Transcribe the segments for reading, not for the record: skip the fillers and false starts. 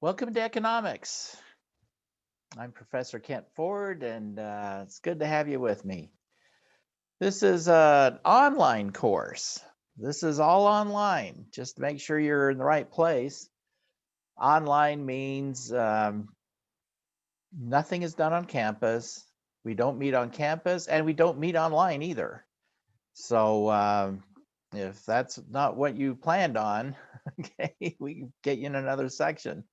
Welcome to Economics. I'm Professor Kent Ford, and it's good to have you with me. This is an online course. This is all online. Just make sure you're in the right place. Online means nothing is done on campus. We don't meet on campus, and we don't meet online either. So if that's not what you planned on, okay, we can get you in another section.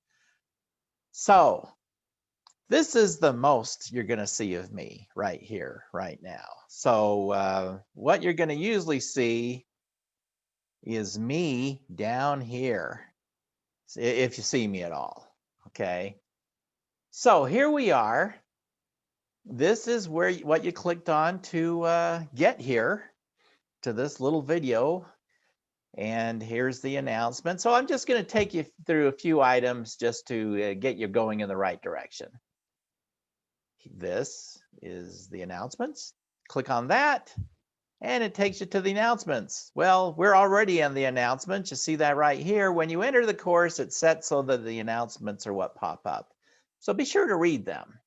So this is the most you're going to see of me right here, right now. So what you're going to usually see is me down here, if you see me at all. Okay. So here we are. This is where what you clicked on to get here to this little video. And here's the announcement. So I'm just going to take you through a few items just to get you going in the right direction. This is the announcements. Click on that, and it takes you to the announcements. Well, we're already in the announcements. You see that right here. When you enter the course, it's set so that the announcements are what pop up. So be sure to read them.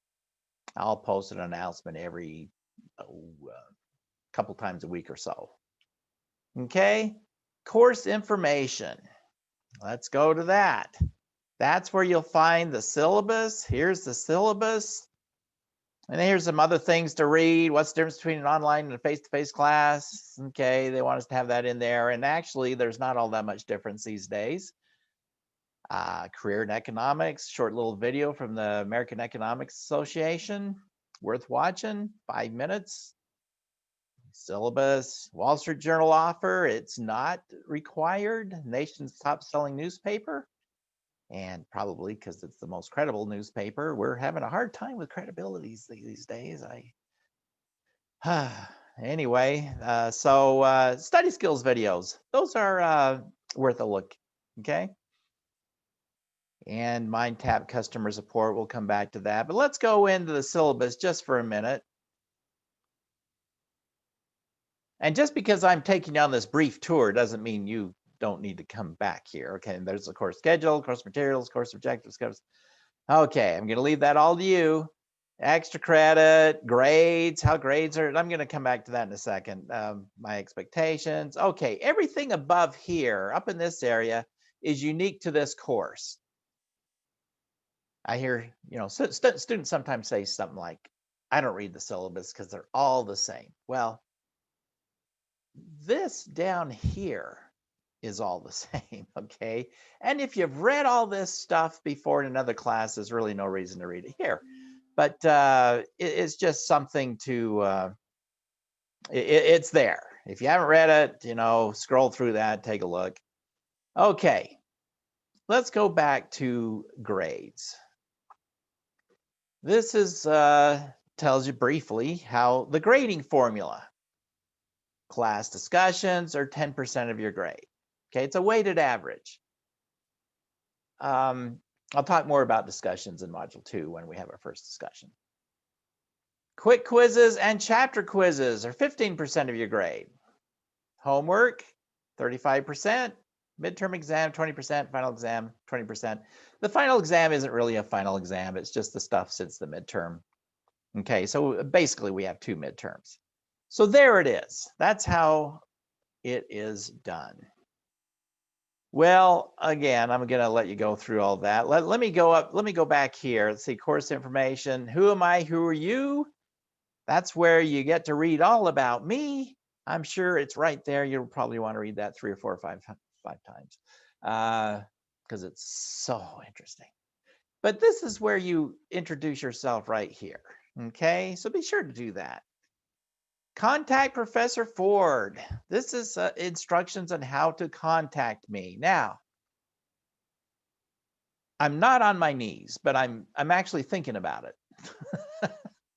I'll post an announcement every couple times a week or so. Okay, course information. Let's go to that. That's where you'll find the syllabus. Here's the syllabus. And here's some other things to read. What's the difference between an online and a face-to-face class? Okay, they want us to have that in there. And actually, there's not all that much difference these days. Career in Economics, short little video from the American Economics Association. Worth watching, 5 minutes. Syllabus, Wall Street Journal offer. It's not required. Nation's top selling newspaper. And probably because it's the most credible newspaper, we're having a hard time with credibility these days. Anyway, so study skills videos, those are worth a look. Okay. And MindTap customer support, we'll come back to that. But let's go into the syllabus just for a minute. And just because I'm taking you on this brief tour doesn't mean you don't need to come back here. Okay, and there's the course schedule, course materials, course objectives. Okay, I'm going to leave that all to you. Extra credit, grades, how grades are. I'm going to come back to that in a second. My expectations. Okay, everything above here, up in this area, is unique to this course. I hear, students sometimes say something like, I don't read the syllabus because they're all the same. Well, this down here is all the same, okay? And if you've read all this stuff before in another class, there's really no reason to read it here. But it's just something to, it's there. If you haven't read it, scroll through that, take a look. Okay, let's go back to grades. This is tells you briefly how the grading formula. Class discussions are 10% of your grade. Okay, it's a weighted average. I'll talk more about discussions in Module 2 when we have our first discussion. Quick quizzes and chapter quizzes are 15% of your grade. Homework, 35%. Midterm exam, 20%. Final exam, 20%. The final exam isn't really a final exam. It's just the stuff since the midterm. Okay, so basically we have 2 midterms. So there it is. That's how it is done. Well, again, I'm going to let you go through all that. Let me go back here. Let's see, course information. Who am I? Who are you? That's where you get to read all about me. I'm sure it's right there. You'll probably want to read that 3 or 4 or 5 times because it's so interesting. But this is where you introduce yourself right here. Okay, so be sure to do that. Contact Professor Ford. This is instructions on how to contact me. Now, I'm not on my knees, but I'm actually thinking about it.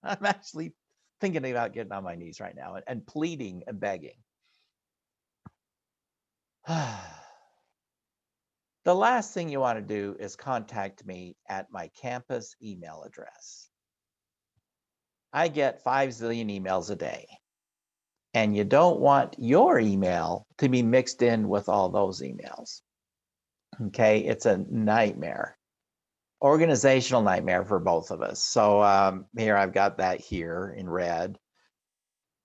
I'm actually thinking about getting on my knees right now and pleading and begging. The last thing you want to do is contact me at my campus email address. I get 5 zillion emails a day. And you don't want your email to be mixed in with all those emails. Okay, it's a nightmare. organizational nightmare for both of us. So here I've got that here in red.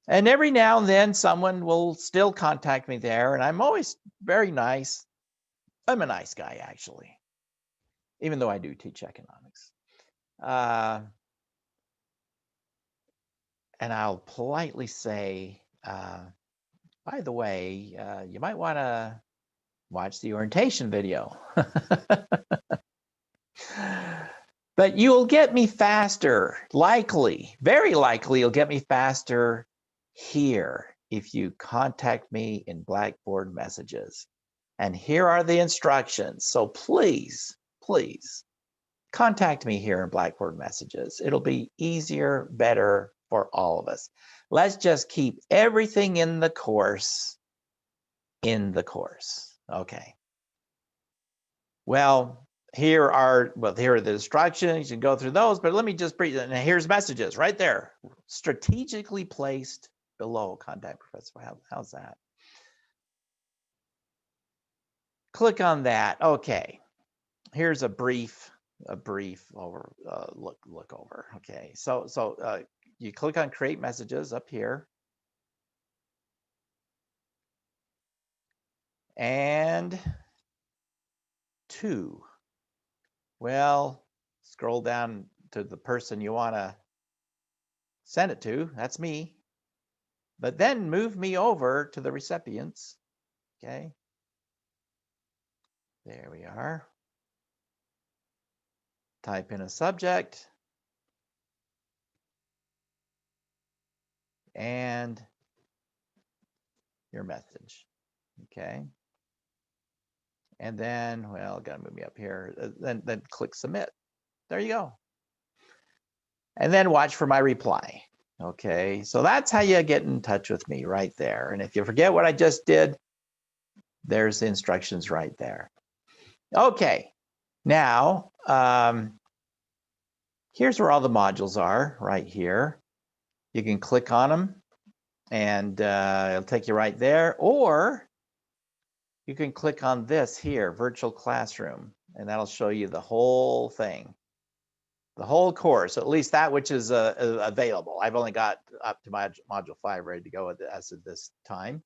And every now and then someone will still contact me there, and I'm always very nice. I'm a nice guy, actually, even though I do teach economics. And I'll politely say, by the way, you might want to watch the orientation video. But you'll get me faster, likely, very likely you'll get me faster here if you contact me in Blackboard messages. And here are the instructions. So please, please contact me here in Blackboard messages. It'll be easier, better for all of us. Let's just keep everything in the course in the course. Okay. Well, here are the instructions. You can go through those, but let me just bring, and here's messages right there, strategically placed below contact Professor. How's that? Click on that. Okay. Here's a brief over look over. Okay. So you click on create messages up here. And 2. Well, scroll down to the person you want to send it to. That's me. But then move me over to the recipients. Okay. There we are. Type in a subject. And your message. Okay. And then, well, gotta move me up here. Then click submit. There you go. And then watch for my reply. Okay, so that's how you get in touch with me right there. And if you forget what I just did, there's the instructions right there. Okay, now here's where all the modules are right here. You can click on them and it'll take you right there, or you can click on this here, virtual classroom, and that'll show you the whole thing, the whole course, at least that which is available. I've only got up to my module 5 ready to go as of this time.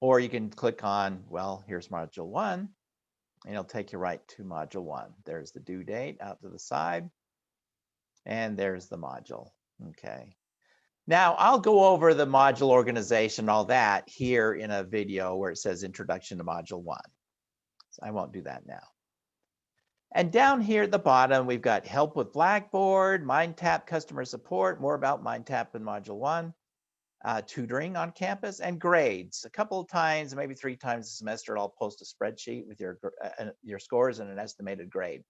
Or you can click on, well, here's module 1, and it'll take you right to module 1. There's the due date out to the side, and there's the module. Okay. Now I'll go over the module organization, all that here in a video where it says introduction to module 1. So I won't do that now. And down here at the bottom, we've got help with Blackboard, MindTap customer support, more about MindTap in module 1, tutoring on campus, and grades. A couple of times, maybe 3 times a semester, I'll post a spreadsheet with your scores and an estimated grade.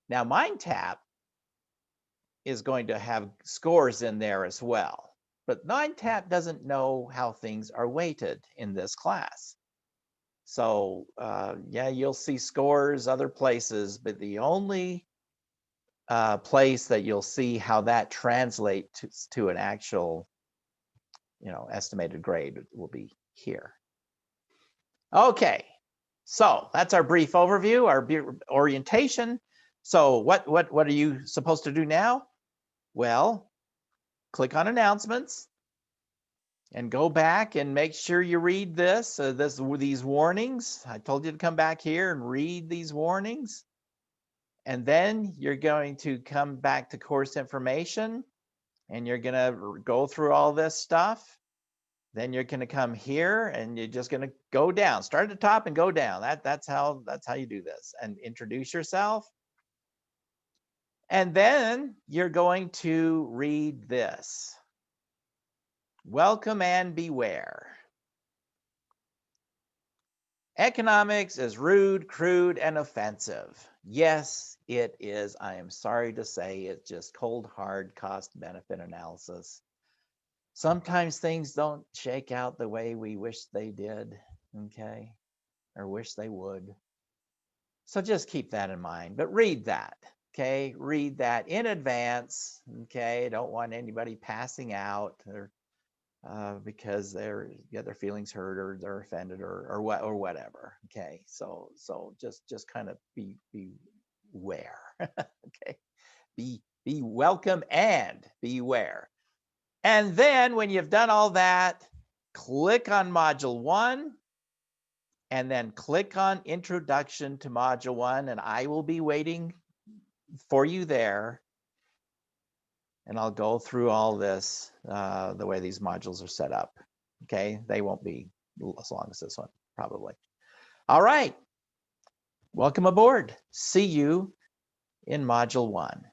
Now MindTap is going to have scores in there as well. But MindTap doesn't know how things are weighted in this class. So yeah, you'll see scores other places, but the only place that you'll see how that translates to an actual, estimated grade will be here. Okay, so that's our brief overview, our orientation. So what are you supposed to do now? Well, click on announcements and go back and make sure you read these warnings. I told you to come back here and read these warnings. And then you're going to come back to course information and you're going to go through all this stuff. Then you're going to come here and you're just going to go down, start at the top and go down. That's how you do this, and introduce yourself. And then you're going to read this. Welcome and beware. Economics is rude, crude, and offensive. Yes, it is. I am sorry to say it's just cold, hard cost-benefit analysis. Sometimes things don't shake out the way we wish they did, okay? Or wish they would. So just keep that in mind, but read that, okay? Read that in advance, okay? Don't want anybody passing out or because they're get their feelings hurt or they're offended or whatever. Okay, so just kind of beware. Okay, be welcome and beware. And then when you've done all that, click on Module 1 and then click on Introduction to Module 1, and I will be waiting for you there. And I'll go through all this the way these modules are set up. Okay, they won't be as long as this one, probably. All right, welcome aboard. See you in Module 1.